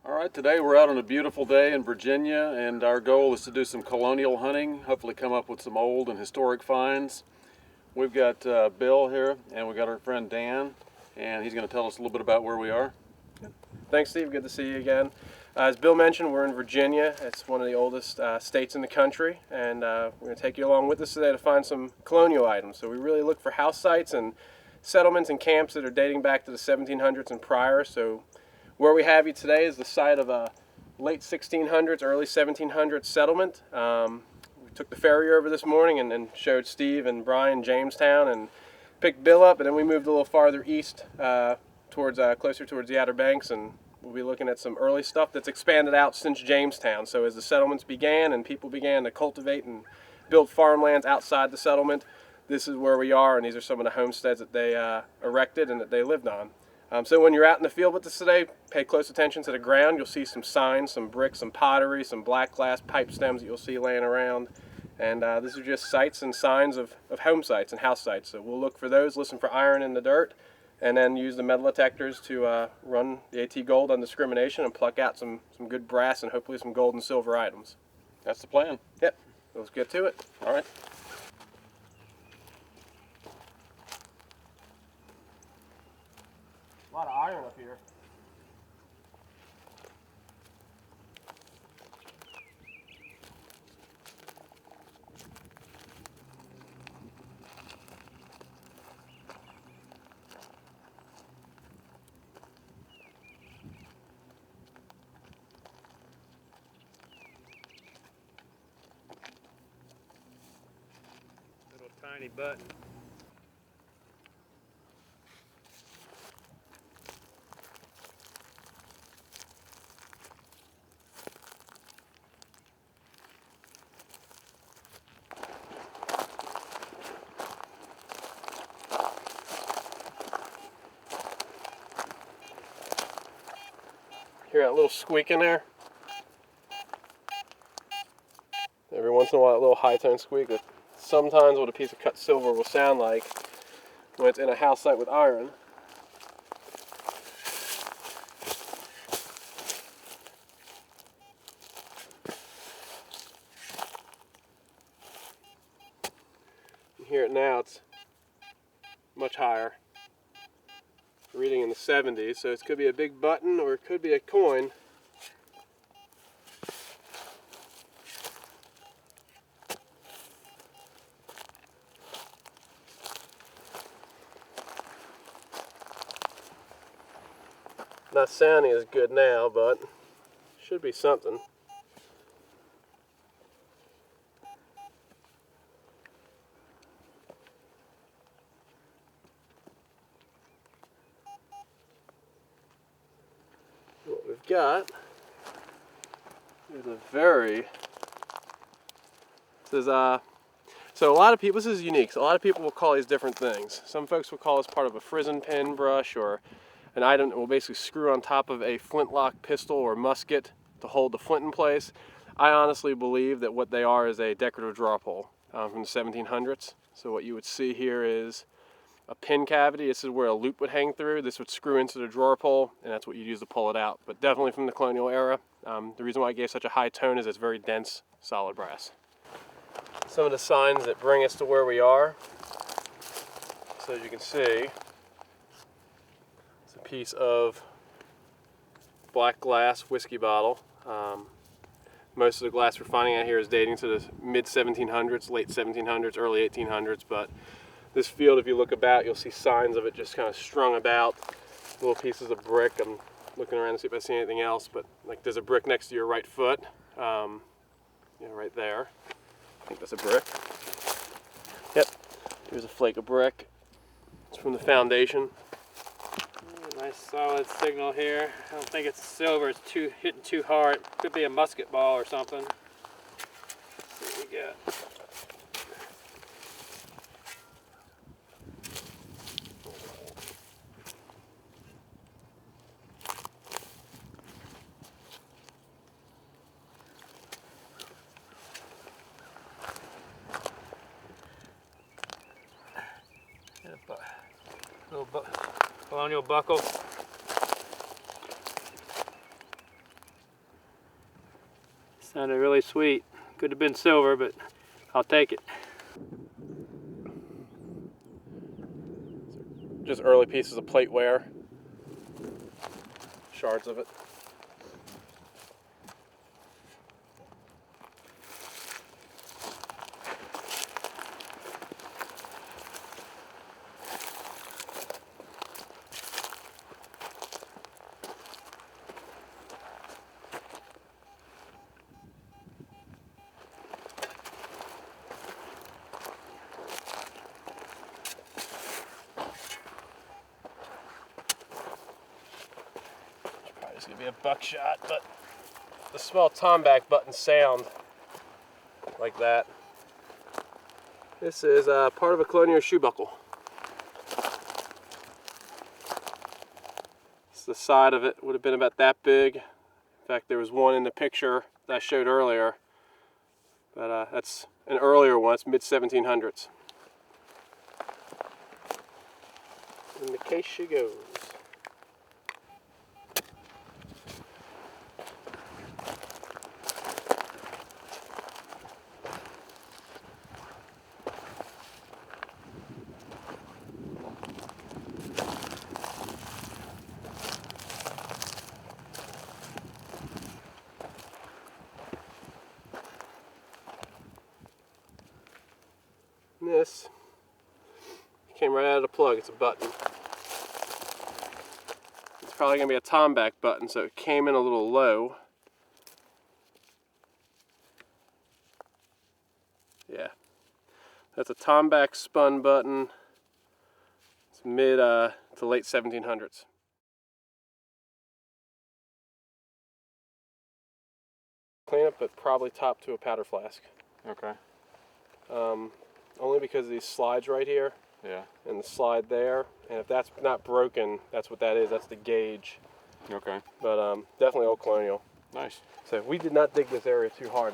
All right, today we're out on a beautiful day in Virginia, and our goal is to do some colonial hunting, hopefully come up with some old and historic finds. We've got Bill here, and we've got our friend Dan, and he's going to tell us a little bit about where we are. Thanks, Steve. Good to see you again. As Bill mentioned, we're in Virginia. It's one of the oldest states in the country, and we're going to take you along with us today to find some colonial items. So we really look for house sites and settlements and camps that are dating back to the 1700s and prior. So where we have you today is the site of a late 1600s, early 1700s settlement. We took the ferry over this morning and showed Steve and Brian Jamestown and picked Bill up, and then we moved a little farther east closer towards the Outer Banks, and we'll be looking at some early stuff that's expanded out since Jamestown. So as the settlements began and people began to cultivate and build farmlands outside the settlement, this is where we are, and these are some of the homesteads that they erected and that they lived on. So when you're out in the field with us today, pay close attention to the ground. You'll see some signs, some bricks, some pottery, some black glass pipe stems that you'll see laying around. And these are just sites and signs of home sites and house sites. So we'll look for those, listen for iron in the dirt, and then use the metal detectors to run the AT gold on discrimination and pluck out some good brass and hopefully some gold and silver items. That's the plan. Yep, let's get to it. All right. A lot of iron up here. Little tiny button. Hear that little squeak in there? Every once in a while, that little high-tone squeak. That's sometimes what a piece of cut silver will sound like when it's in a house site with iron. You hear it now, it's much higher. Reading in the 70s, so it could be a big button or it could be a coin. Not sounding as good now, but should be something. What we've got is a so a lot of people, this is unique, so a lot of people will call these different things. Some folks will call this part of a frizzen pin brush or an item that will basically screw on top of a flintlock pistol or musket to hold the flint in place. I honestly believe that what they are is a decorative draw pull from the 1700s. So what you would see here is a pin cavity. This is where a loop would hang through. This would screw into the drawer pull, and that's what you'd use to pull it out. But definitely from the colonial era. The reason why I gave such a high tone is it's very dense, solid brass. Some of the signs that bring us to where we are. So as you can see, it's a piece of black glass whiskey bottle. Most of the glass we're finding out here is dating to the mid 1700s, late 1700s, early 1800s, but this field, if you look about, you'll see signs of it just kind of strung about, little pieces of brick. I'm looking around to see if I see anything else, but like there's a brick next to your right foot, right there. I think that's a brick. Yep, here's a flake of brick. It's from the foundation. Nice solid signal here. I don't think it's silver. It's hitting too hard. Could be a musket ball or something. Let's see what we got. Little colonial buckle. Sounded really sweet. Could have been silver, but I'll take it. Just early pieces of plateware, shards of it. It's gonna be a buckshot, but the small tomback button sound like that. This is part of a Colonial shoe buckle. The side of it would have been about that big. In fact, there was one in the picture that I showed earlier, but that's an earlier one. It's mid-1700s. In the case she goes. This came right out of the plug. It's a button. It's probably going to be a tomback button, so it came in a little low. Yeah, that's a tomback spun button. It's mid to late 1700s. Clean up, but probably top to a powder flask. Okay. Only because of these slides right here. Yeah. And the slide there. And if that's not broken, that's what that is. That's the gauge. Okay. But definitely old Colonial. Nice. So we did not dig this area too hard.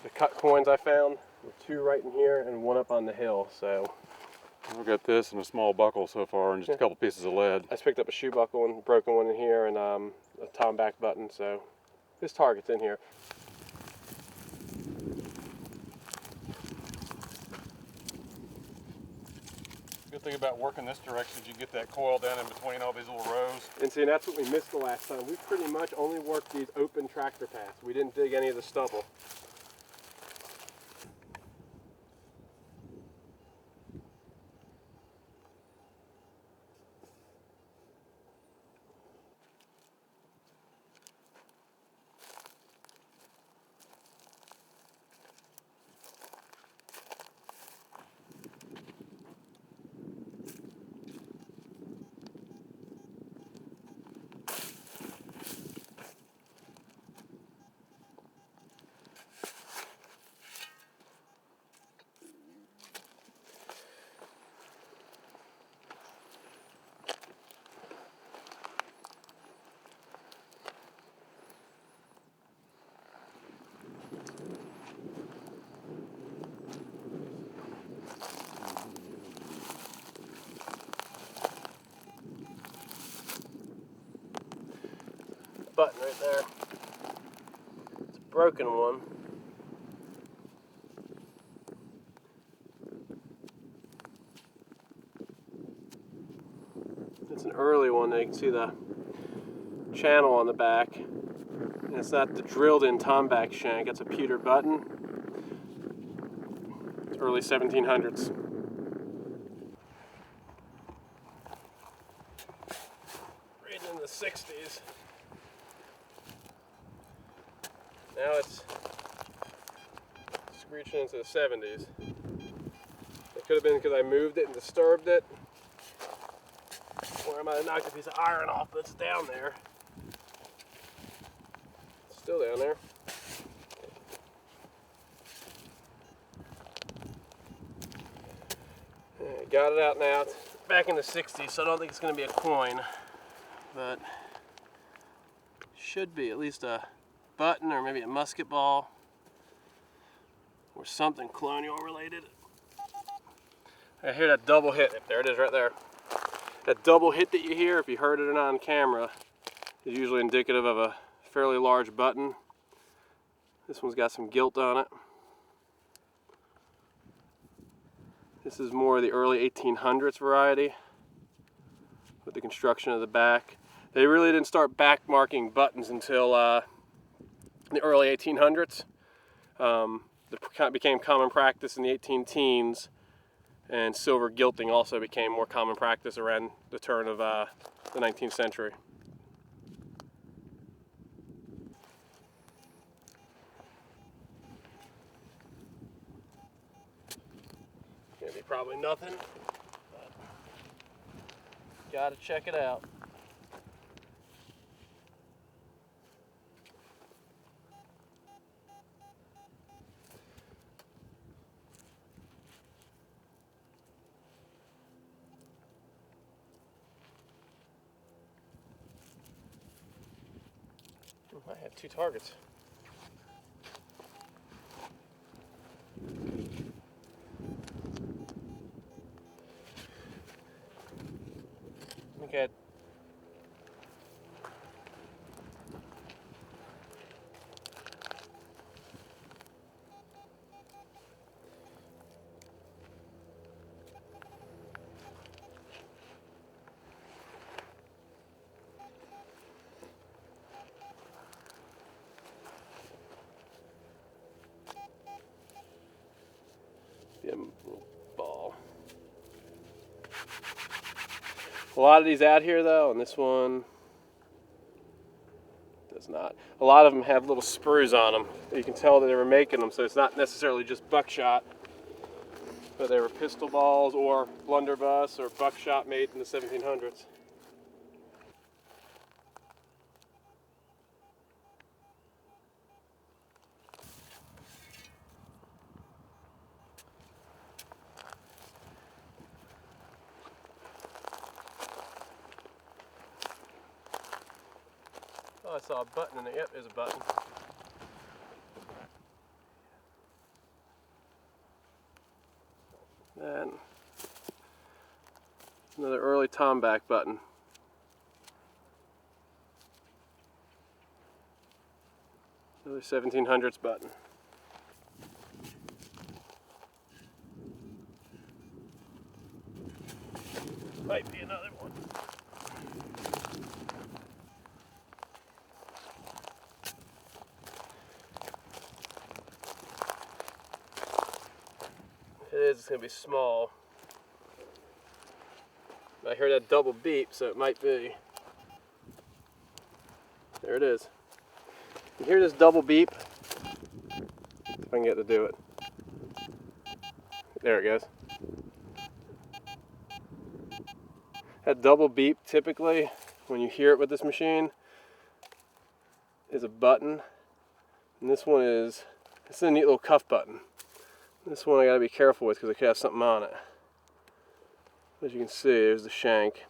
The cut coins I found were 2 right in here and 1 up on the hill. So We've got this and a small buckle so far, and just a couple pieces of lead. I just picked up a shoe buckle and broken one in here, and a tomback button. So this target's in here. Good thing about working this direction is you get that coil down in between all these little rows. And see, that's what we missed the last time. We pretty much only worked these open tractor paths. We didn't dig any of the stubble. Button right there. It's a broken one. It's an early one. You can see the channel on the back. And it's not the drilled in tomback shank. It's a pewter button. It's early 1700s. Right in the 60s. Now it's screeching into the 70s. It could have been because I moved it and disturbed it, or I might have knocked a piece of iron off, but it's down there. It's still down there. Got it out now. It's back in the 60s, so I don't think it's going to be a coin, but should be at least a button or maybe a musket ball or something Colonial related. I hear that double hit. There it is right there. That double hit that you hear, if you heard it or not on camera, is usually indicative of a fairly large button. This one's got some gilt on it. This is more of the early 1800s variety with the construction of the back. They really didn't start back marking buttons until the early 1800s. It became common practice in the 18 teens, and silver gilting also became more common practice around the turn of the 19th century. Gonna be probably nothing, but gotta check it out. I had 2 targets. Okay. Ball. A lot of these out here though, and this one does not. A lot of them have little sprues on them. You can tell that they were making them, so it's not necessarily just buckshot, but they were pistol balls or blunderbuss or buckshot made in the 1700s. Oh, I saw a button in it. Yep, there's a button. And another early tomback button. Another 1700s button. Might be another one. It's going to be small. I heard that double beep, so it might be. There it is. You hear this double beep? If I can get to do it. There it goes. That double beep, typically, when you hear it with this machine, is a button. And this one is, it's a neat little cuff button. This one I gotta be careful with because it could have something on it. As you can see, there's the shank.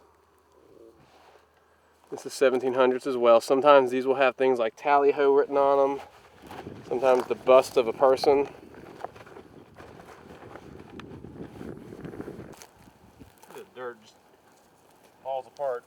This is 1700s as well. Sometimes these will have things like tally-ho written on them. Sometimes the bust of a person. The dirt just falls apart.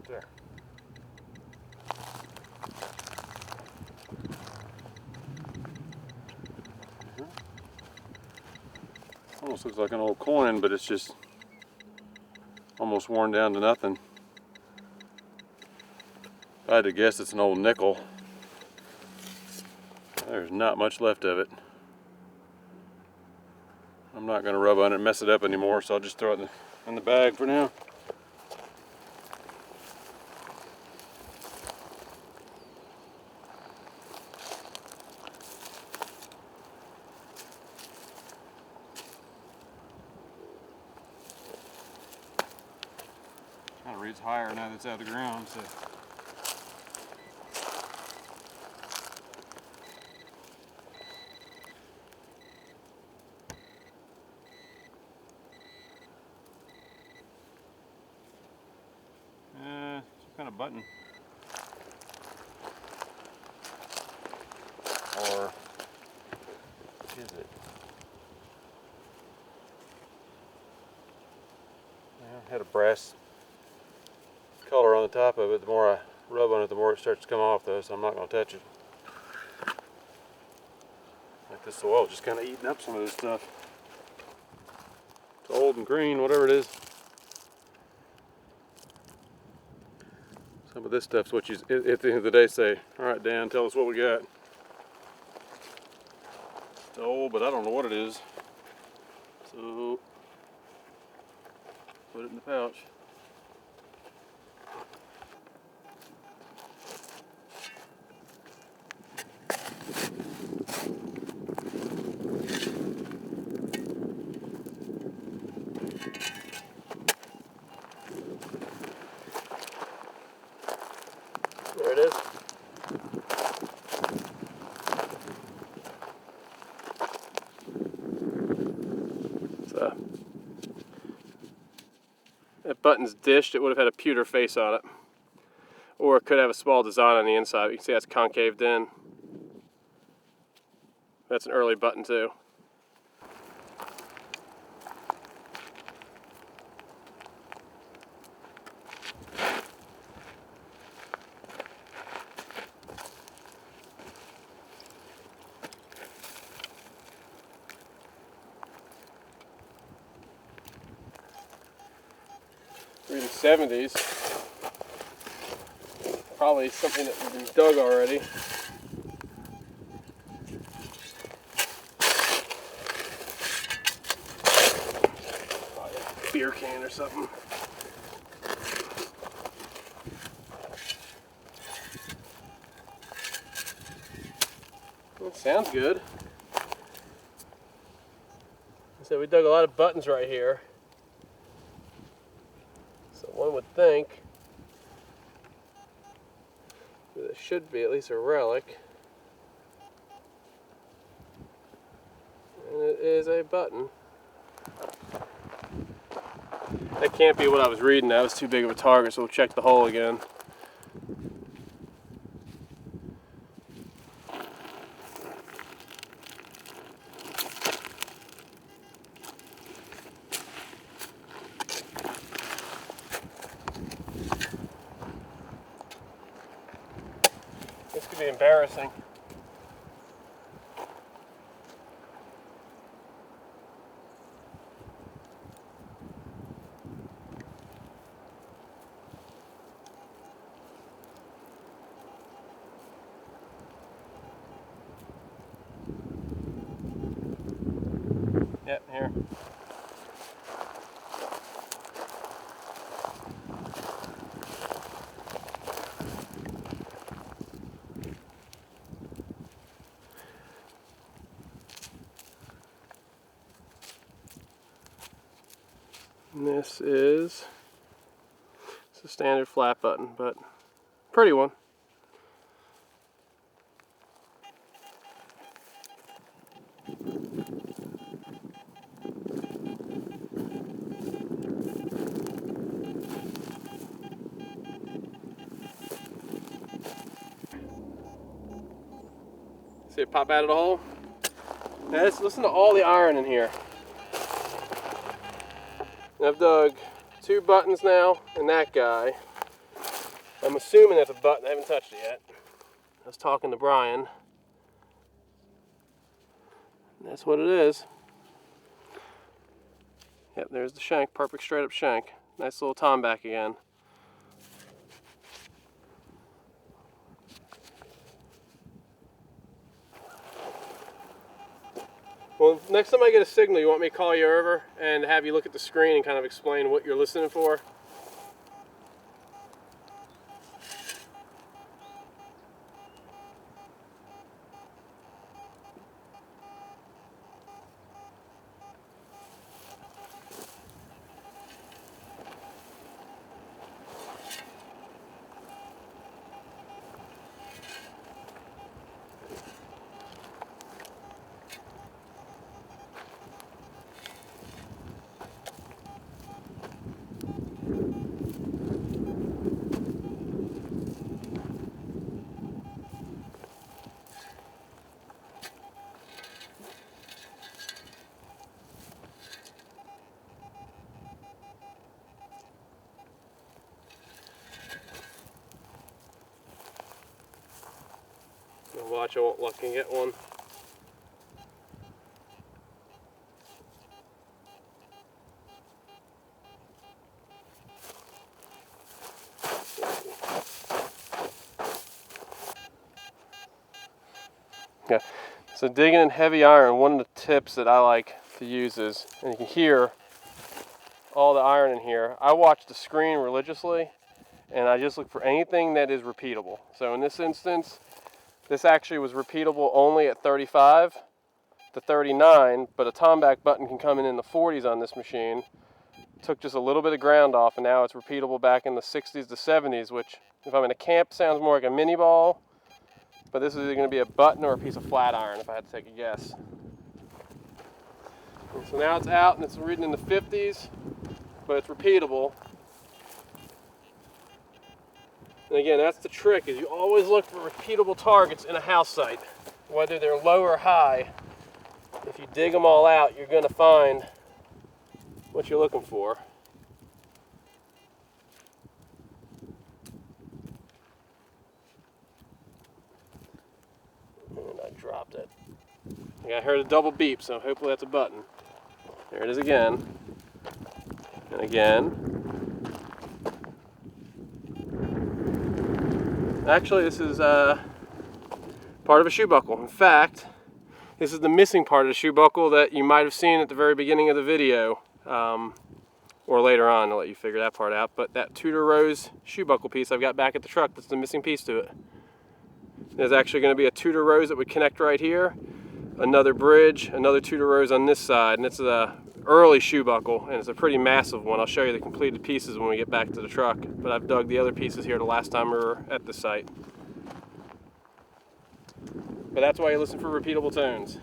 There. Almost looks like an old coin, but it's just almost worn down to nothing. If I had to guess, it's an old nickel. There's not much left of it. I'm not going to rub on it and mess it up anymore, so I'll just throw it in the bag for now. Kind of reads higher now that it's out of the ground, so. Some kind of button. Or what is it? Well, it had a brass color on the top of it. The more I rub on it, the more it starts to come off though, so I'm not going to touch it. Like this soil just kind of eating up some of this stuff. It's old and green, whatever it is. Some of this stuff's what you, at the end of the day, say, all right, Dan, tell us what we got. It's old, but I don't know what it is. So, put it in the pouch. There it is. So, that button's dished. It would have had a pewter face on it. Or it could have a small design on the inside. You can see that's concaved in. That's an early button too. Reading 70s. Probably something that has been dug already. Probably a beer can or something. That sounds good. So we dug a lot of buttons right here. So one would think that it should be at least a relic. And it is a button. That can't be what I was reading. That was too big of a target, so we'll check the hole again. This could be embarrassing. Yep, here. And this is, it's a standard flat button, but pretty one. See it pop out of the hole? Now let's listen to all the iron in here. I've dug 2 buttons now and that guy. I'm assuming that's a button. I haven't touched it yet. I was talking to Brian. And that's what it is. Yep, there's the shank, perfect straight up shank. Nice little tom back again. Well, next time I get a signal, you want me to call you over and have you look at the screen and kind of explain what you're listening for? Watch, I won't look and get one. Yeah, so digging in heavy iron, one of the tips that I like to use is, and you can hear all the iron in here, I watch the screen religiously and I just look for anything that is repeatable. So in this instance, this actually was repeatable only at 35 to 39, but a tomback button can come in the 40s on this machine. Took just a little bit of ground off and now it's repeatable back in the 60s to 70s, which if I'm in a camp sounds more like a mini ball, but this is either going to be a button or a piece of flat iron if I had to take a guess. And so now it's out and it's reading in the 50s, but it's repeatable. And again, that's the trick, is you always look for repeatable targets in a house site, whether they're low or high. If you dig them all out, you're going to find what you're looking for. And I dropped it. I heard a double beep, so hopefully that's a button. There it is again. And again. Actually, this is part of a shoe buckle. In fact, this is the missing part of the shoe buckle that you might have seen at the very beginning of the video, or later on. I'll let you figure that part out. But that Tudor Rose shoe buckle piece I've got back at the truck, that's the missing piece to it. There's actually going to be a Tudor Rose that would connect right here, another bridge, another Tudor Rose on this side, and it's a early shoe buckle, and it's a pretty massive one. I'll show you the completed pieces when we get back to the truck, but I've dug the other pieces here the last time we were at the site. But that's why you listen for repeatable tones.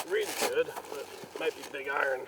Reads good, but it might be big iron.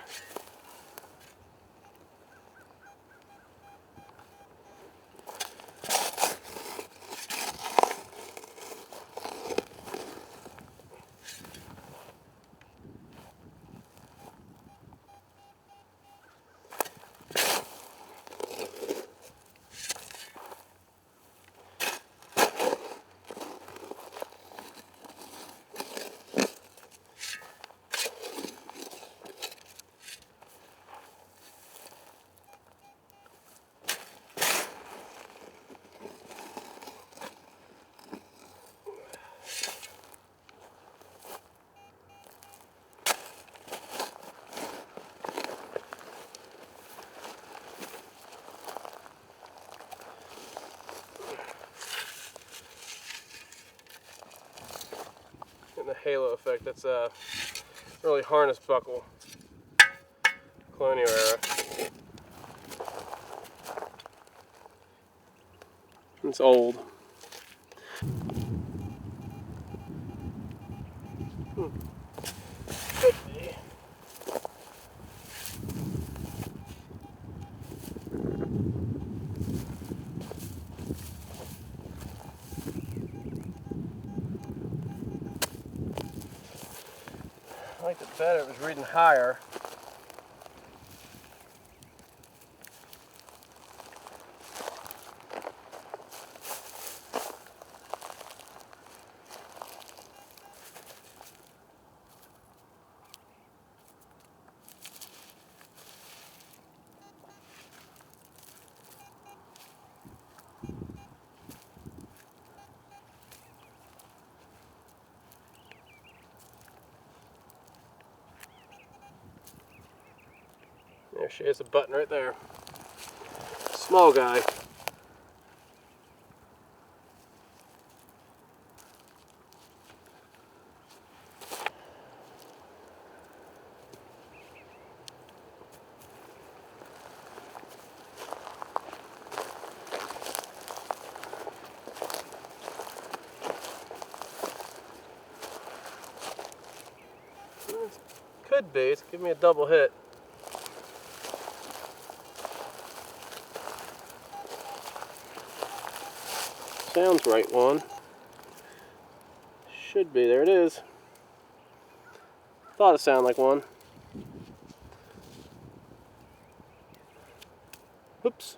And the halo effect, that's a early harness buckle, Colonial era. It's old. Could be. liked it better. It was reading higher. There she is, a button right there. Small guy. Could be, it's giving me a double hit. Sounds right one. Should be, there it is. Thought it sounded like one. Oops.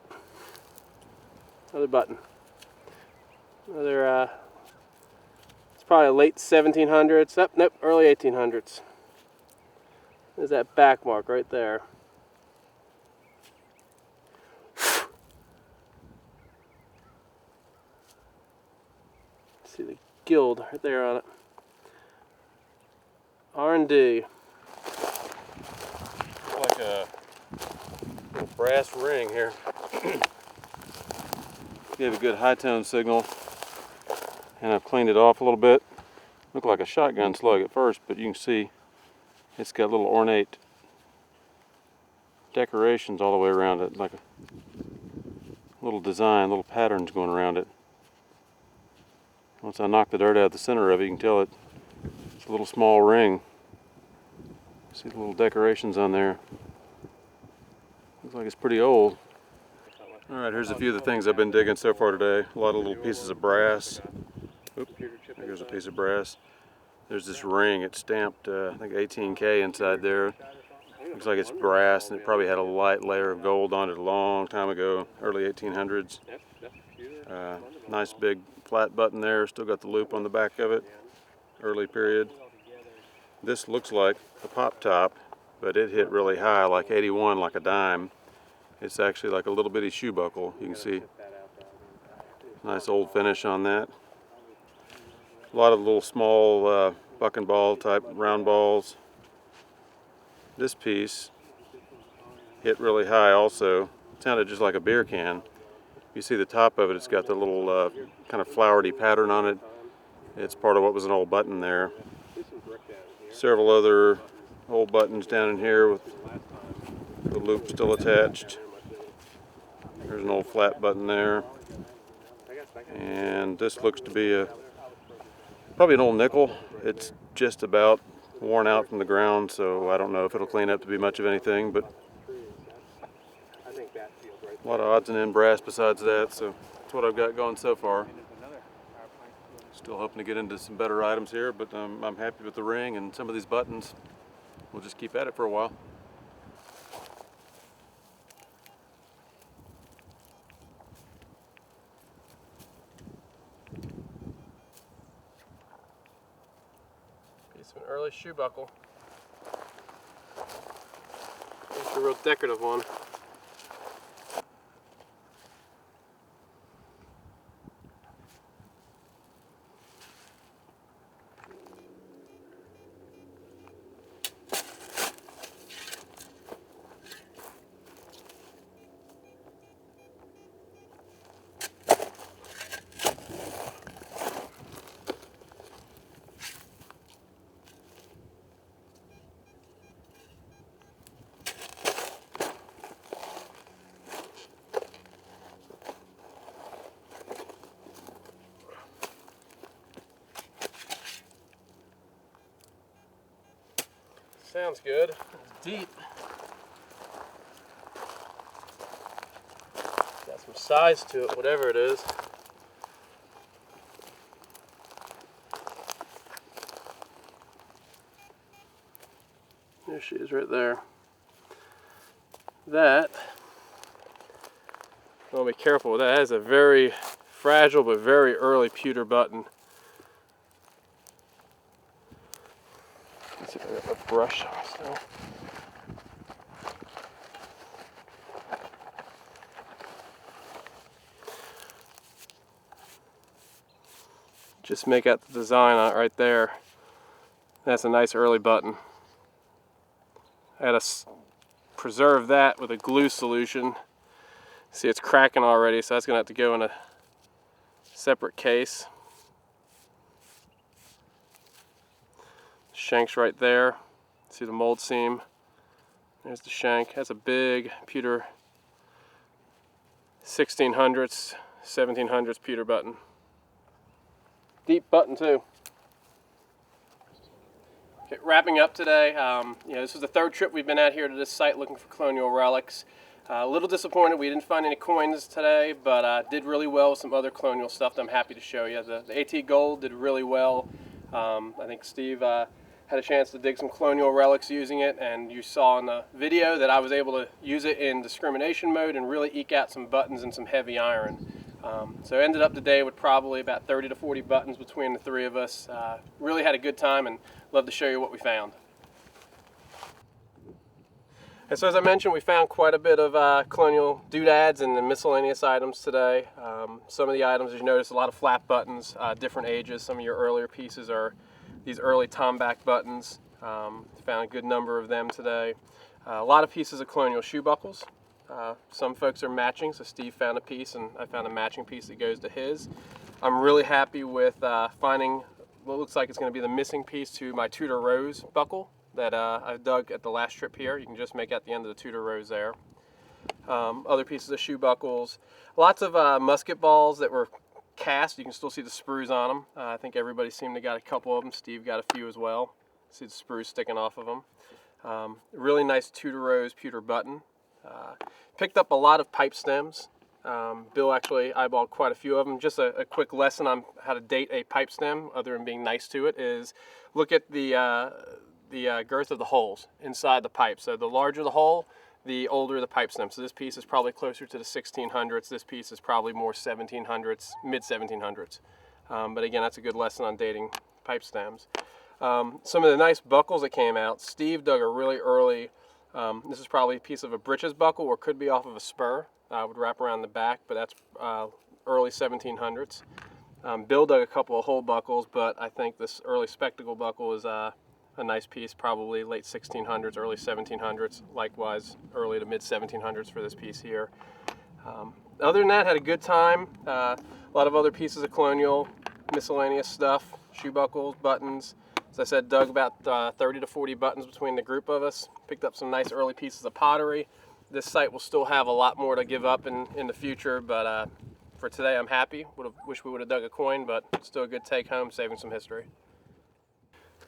Another button. Another, it's probably late 1700s. Oh, nope, early 1800s. There's that back mark right there. See the guild right there on it. R&D. Like a little brass ring here. Gave a good high tone signal, and I've cleaned it off a little bit. Looked like a shotgun slug at first, but you can see it's got little ornate decorations all the way around it, like a little design, little patterns going around it. Once I knock the dirt out of the center of it, you can tell it's a little small ring. See the little decorations on there. Looks like it's pretty old. Alright, here's a few of the things I've been digging so far today. A lot of little pieces of brass. Oop, there's a piece of brass. There's this ring, it's stamped, I think 18K inside there. Looks like it's brass, and it probably had a light layer of gold on it a long time ago, early 1800s. Nice big flat button there, still got the loop on the back of it, early period. This looks like a pop top, but it hit really high, like 81, like a dime. It's actually like a little bitty shoe buckle, you can see. Nice old finish on that. A lot of little small buck and ball type round balls. This piece hit really high also. It sounded just like a beer can. You see the top of it, it's got the little kind of flowery pattern on it. It's part of what was an old button there. Several other old buttons down in here with the loop still attached. There's an old flat button there. And this looks to be probably an old nickel. It's just about worn out from the ground, so I don't know if it'll clean up to be much of anything, but a lot of odds and ends brass besides that, so that's what I've got going so far. Still hoping to get into some better items here, but I'm happy with the ring and some of these buttons. We'll just keep at it for a while. Piece of an early shoe buckle. It's a real decorative one. Sounds good. It's deep. Got some size to it, whatever it is. There she is right there. That, I want to be careful with that. That is a very fragile but very early pewter button. Let's see if I got my brush still. Just make out the design on it right there. That's a nice early button. I had to preserve that with a glue solution. See, it's cracking already, so that's going to have to go in a separate case. Shank's right there. See the mold seam? There's the shank. That's a big pewter 1600s, 1700s pewter button. Deep button too. Okay, wrapping up today, this was the third trip we've been at here to this site looking for Colonial Relics. A little disappointed we didn't find any coins today, but did really well with some other Colonial stuff that I'm happy to show you. The AT Gold did really well. I think Steve had a chance to dig some Colonial Relics using it, and you saw in the video that I was able to use it in discrimination mode and really eke out some buttons and some heavy iron. So ended up today with probably about 30 to 40 buttons between the three of us. Really had a good time and love to show you what we found. And so as I mentioned, we found quite a bit of Colonial doodads and the miscellaneous items today. Some of the items, as you notice, a lot of flat buttons, different ages. Some of your earlier pieces are these early tomback buttons. Found a good number of them today. A lot of pieces of Colonial shoe buckles. Some folks are matching, so Steve found a piece and I found a matching piece that goes to his. I'm really happy with finding what looks like it's going to be the missing piece to my Tudor Rose buckle that I dug at the last trip here. You can just make out the end of the Tudor Rose there. Other pieces of shoe buckles. Lots of musket balls that were cast. You can still see the sprues on them. I think everybody seemed to got a couple of them. Steve got a few as well. See the sprues sticking off of them. Really nice Tudor Rose pewter button. Picked up a lot of pipe stems. Bill actually eyeballed quite a few of them. Just a quick lesson on how to date a pipe stem, other than being nice to it, is look at the girth of the holes inside the pipe. So the larger the hole, the older the pipe stem. So this piece is probably closer to the 1600s. This piece is probably more 1700s, mid 1700s. But again, that's a good lesson on dating pipe stems. Some of the nice buckles that came out. Steve dug a really early. This is probably a piece of a breeches buckle, or could be off of a spur. Would wrap around the back, but that's early 1700s. Bill dug a couple of hole buckles, but I think this early spectacle buckle is a nice piece, probably late 1600s, early 1700s. Likewise, early to mid 1700s for this piece here. Other than that, had a good time. A lot of other pieces of Colonial, miscellaneous stuff, shoe buckles, buttons. As I said, dug about 30 to 40 buttons between the group of us. Picked up some nice early pieces of pottery. This site will still have a lot more to give up in the future, but for today I'm happy. Wish we would have dug a coin, but still a good take home, saving some history.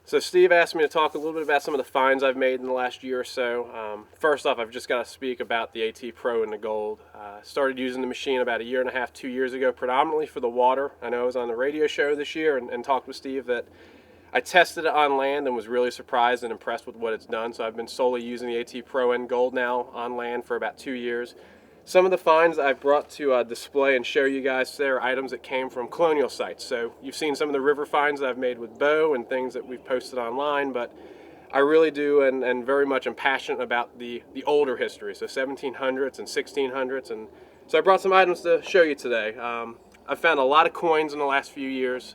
So Steve asked me to talk a little bit about some of the finds I've made in the last year or so. First off, I've just got to speak about the AT Pro and the gold. Started using the machine about 1.5 years, 2 years ago, predominantly for the water. I know I was on the radio show this year and talked with Steve that I tested it on land and was really surprised and impressed with what it's done. So I've been solely using the AT Pro and Gold now on land for about 2 years. Some of the finds I've brought to display and show you guys today are items that came from Colonial sites. So you've seen some of the river finds that I've made with Bo and things that we've posted online, but I really do and very much am passionate about the older history, so 1700s and 1600s. And so I brought some items to show you today. I've found a lot of coins in the last few years.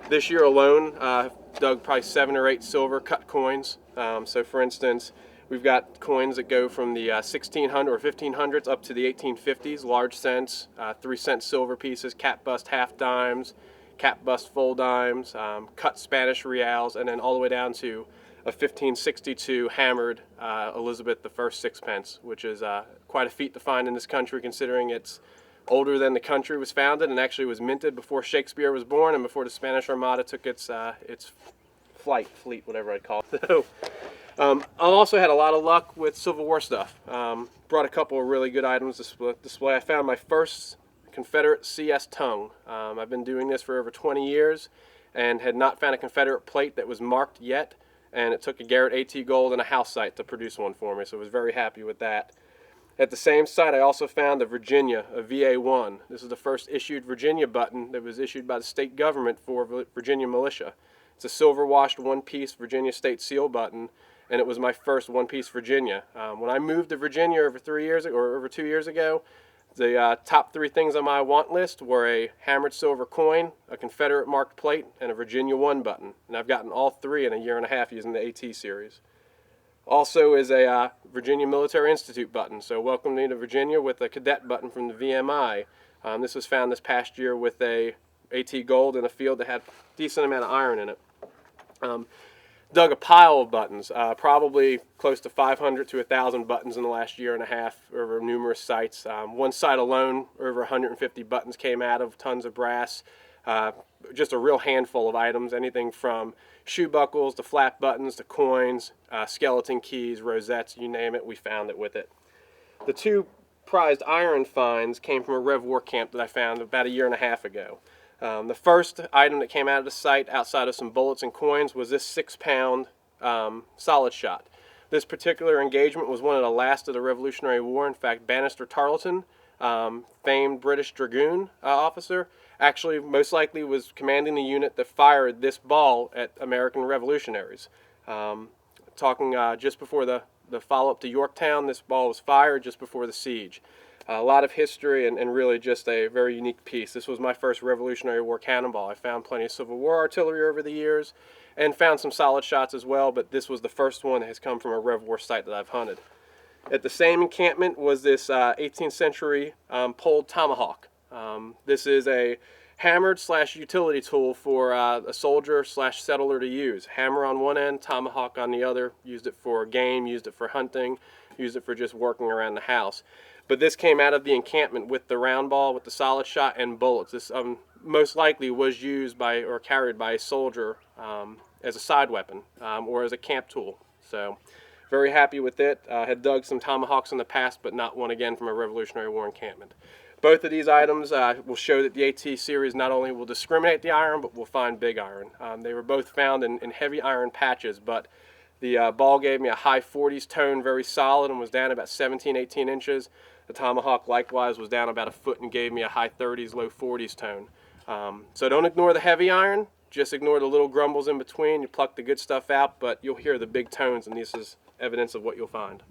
This year alone, dug probably 7 or 8 silver cut coins. So for instance, we've got coins that go from the 1600 or 1500s up to the 1850s, large cents, 3-cent silver pieces, cap bust half dimes, cap bust full dimes, cut Spanish reals, and then all the way down to a 1562 hammered Elizabeth I sixpence, which is quite a feat to find in this country, considering it's older than the country was founded and actually was minted before Shakespeare was born and before the Spanish Armada took its fleet, whatever I'd call it. So, I've also had a lot of luck with Civil War stuff. Brought a couple of really good items to display. I found my first Confederate CS tongue. I've been doing this for over 20 years and had not found a Confederate plate that was marked yet. and it took a Garrett AT Gold and a house site to produce one for me, so I was very happy with that. At the same site, I also found a Virginia, a VA1. This is the first issued Virginia button that was issued by the state government for Virginia militia. It's a silver washed one-piece Virginia state seal button, and it was my first one-piece Virginia. When I moved to Virginia over 2 years ago, the top 3 things on my want list were a hammered silver coin, a Confederate marked plate, and a Virginia 1 button. And I've gotten all 3 in a year and a half using the AT series. Also is a Virginia Military Institute button. So welcome me to Virginia with a cadet button from the VMI. This was found this past year with a AT Gold in a field that had a decent amount of iron in it. Dug a pile of buttons, probably close to 500 to 1,000 buttons in the last year and a half over numerous sites. One site alone, over 150 buttons came out of, tons of brass. Just a real handful of items, anything from shoe buckles to flat buttons to coins, skeleton keys, rosettes, you name it, we found it with it. The 2 prized iron finds came from a Rev War camp that I found about a year and a half ago. The first item that came out of the site outside of some bullets and coins was this 6-pound solid shot. This particular engagement was one of the last of the Revolutionary War. In fact, Bannister Tarleton, famed British Dragoon officer, actually most likely was commanding the unit that fired this ball at American revolutionaries. Talking just before the follow-up to Yorktown, this ball was fired just before the siege. A lot of history and really just a very unique piece. This was my first Revolutionary War cannonball. I found plenty of Civil War artillery over the years and found some solid shots as well, but this was the first one that has come from a Rev War site that I've hunted. At the same encampment was this 18th century poled tomahawk. This is a hammered / utility tool for a soldier / settler to use. Hammer on one end, tomahawk on the other. Used it for game, used it for hunting, used it for just working around the house. But this came out of the encampment with the round ball, with the solid shot and bullets. This most likely was used by or carried by a soldier as a side weapon or as a camp tool. So very happy with it. Had dug some tomahawks in the past, but not one again from a Revolutionary War encampment. Both of these items will show that the AT series not only will discriminate the iron, but will find big iron. They were both found in heavy iron patches, but the ball gave me a high 40s tone, very solid, and was down about 17, 18 inches. The tomahawk likewise was down about a foot and gave me a high 30s, low 40s tone. So don't ignore the heavy iron, just ignore the little grumbles in between. You pluck the good stuff out, but you'll hear the big tones, and this is evidence of what you'll find.